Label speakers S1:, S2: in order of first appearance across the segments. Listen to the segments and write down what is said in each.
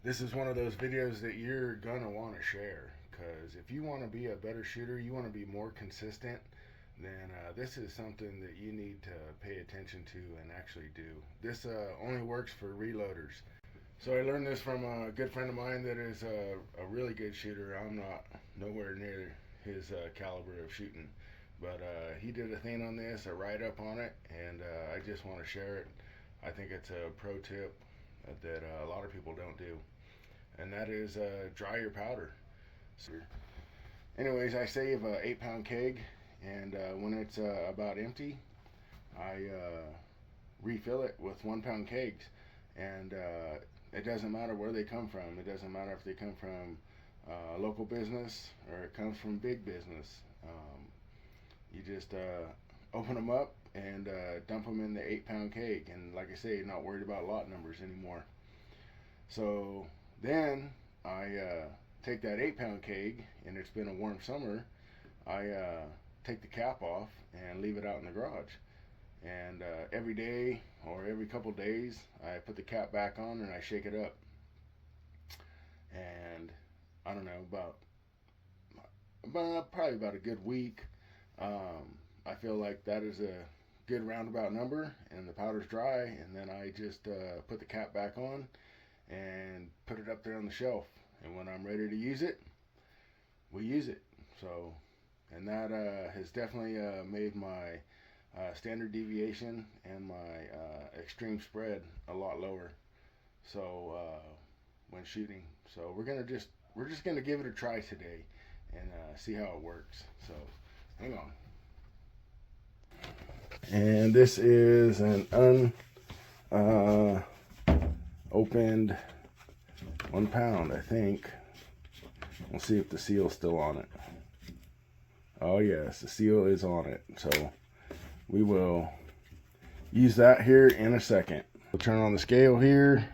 S1: This is one of those videos that you're gonna want to share, because if you want to be a better shooter, you want to be more consistent, then this is something that you need to pay attention to and actually do. This only works for reloaders. So I learned this from a good friend of mine that is a really good shooter. I'm not nowhere near his caliber of shooting, but he did a thing on this, a write up on it, and I just want to share it. I think it's a pro tip that a lot of people don't do, and that is dry your powder. So, anyways, I save a 8 pound keg, and when it's about empty, I refill it with 1 pound kegs, and it doesn't matter where they come from. It doesn't matter if they come from local business or it comes from big business. You just open them up and dump them in the 8 pound keg, and like I say, you're not worried about lot numbers anymore. So then I take that 8 pound keg, and it's been a warm summer. I take the cap off and leave it out in the garage. And every day or every couple days, I put the cap back on and I shake it up. And I don't know, about probably about a good week. I feel like that is a good roundabout number, and the powder's dry. And then I just put the cap back on and put it up there on the shelf. And when I'm ready to use it, we use it. So, and that has definitely made my standard deviation and my extreme spread a lot lower. So when shooting, so we're just gonna give it a try today and see how it works. So hang on. And this is an unopened 1 pound, I think. We'll see if the seal's still on it. Oh yes, the seal is on it. So we will use that here in a second. We'll turn on the scale here.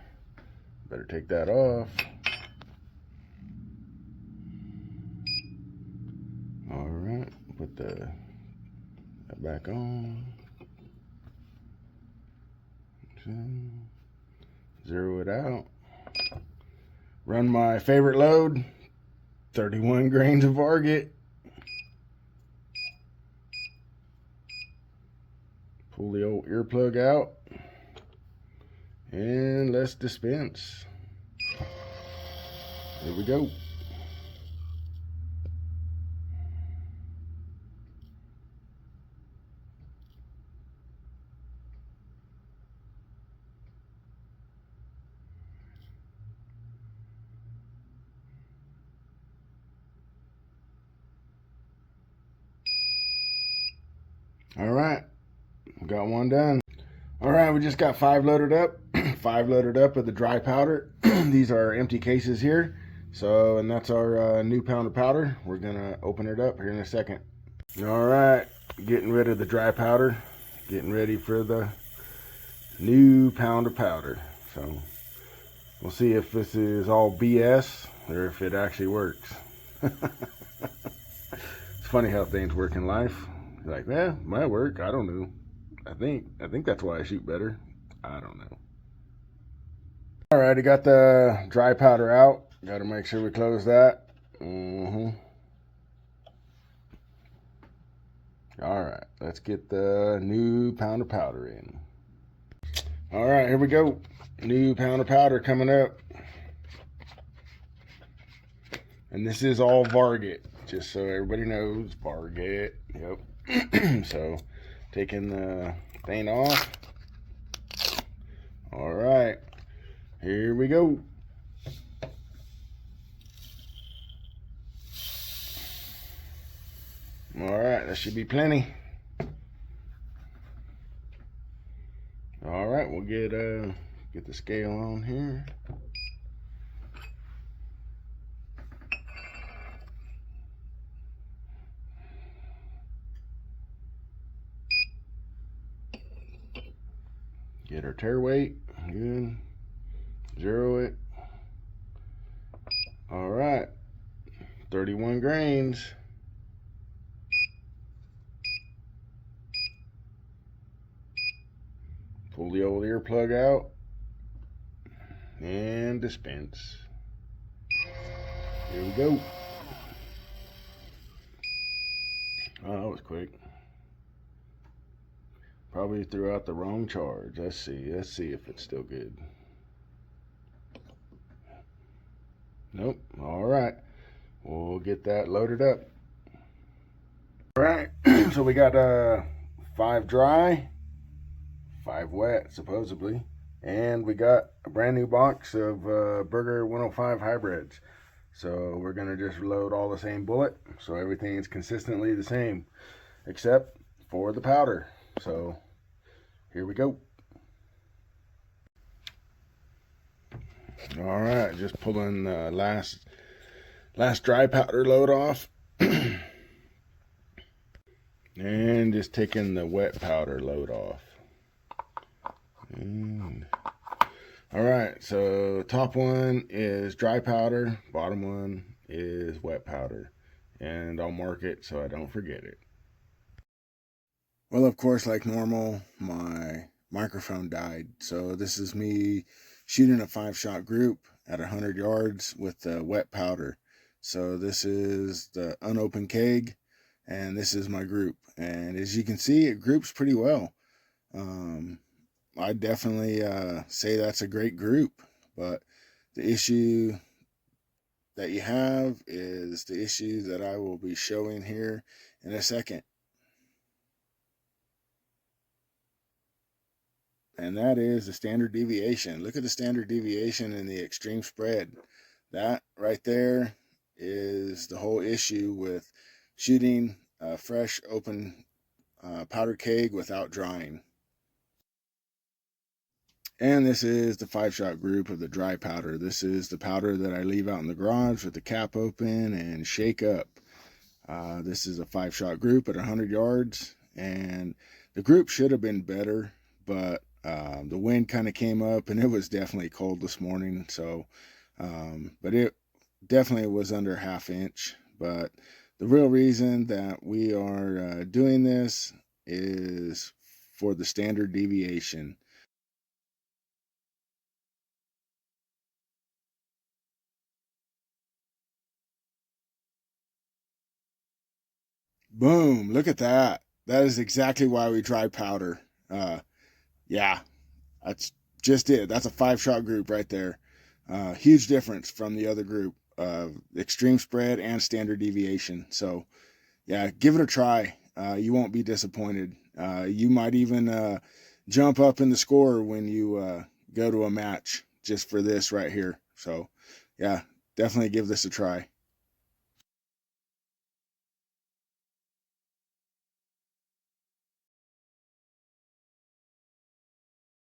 S1: Better take that off. All right, put that back on. Zero it out. Run my favorite load, 31 grains of Varget. Pull the old earplug out, and let's dispense. Here we go. All right, got one done. All right, we just got 5 loaded up. 5 loaded up of the dry powder. These are empty cases here. So, and that's our new pound of powder. We're gonna open it up here in a second. All right, getting rid of the dry powder. Getting ready for the new pound of powder. So, we'll see if this is all BS or if it actually works. It's funny how things work in life. Like, might work. I don't know. I think that's why I shoot better. I don't know. All right, I got the dry powder out. Got to make sure we close that. All right, let's get the new pound of powder in. All right, here we go. New pound of powder coming up. And this is all Varget, just so everybody knows, Varget. Yep. So, taking the thing off. All right, here we go. All right, that should be plenty. All right, we'll get the scale on here. Get our tare weight, good. Zero it. All right, 31 grains. Pull the old earplug out and dispense. Here we go. Oh, that was quick. Probably threw out the wrong charge. Let's see. Let's see if it's still good. Nope. All right. We'll get that loaded up. All right. So we got 5 dry, 5 wet, supposedly. And we got a brand new box of Burger 105 hybrids. So we're going to just load all the same bullet. So everything's consistently the same, except for the powder. So here we go. All right, just pulling the last dry powder load off. And just taking the wet powder load off. All right, so top one is dry powder, bottom one is wet powder. And I'll mark it so I don't forget it. Well, of course, like normal, my microphone died. So this is me shooting a 5-shot group at 100 yards with the wet powder. So this is the unopened keg, and this is my group. And as you can see, it groups pretty well. I definitely say that's a great group, but the issue that you have is the issue that I will be showing here in a second. And that is the standard deviation. Look at the standard deviation and the extreme spread. That right there is the whole issue with shooting a fresh open powder keg without drying. And this is the 5-shot group of the dry powder. This is the powder that I leave out in the garage with the cap open and shake up. This is a 5-shot group at 100 yards, and the group should have been better, but the wind kind of came up and it was definitely cold this morning. So, but it definitely was under ½ inch. But the real reason that we are doing this is for the standard deviation. Boom, look at that. That is exactly why we dry powder. Yeah, that's just it. That's a 5-shot group right there. Huge difference from the other group, extreme spread and standard deviation. So yeah, give it a try. You won't be disappointed. You might even jump up in the score when you go to a match just for this right here. So yeah, definitely give this a try.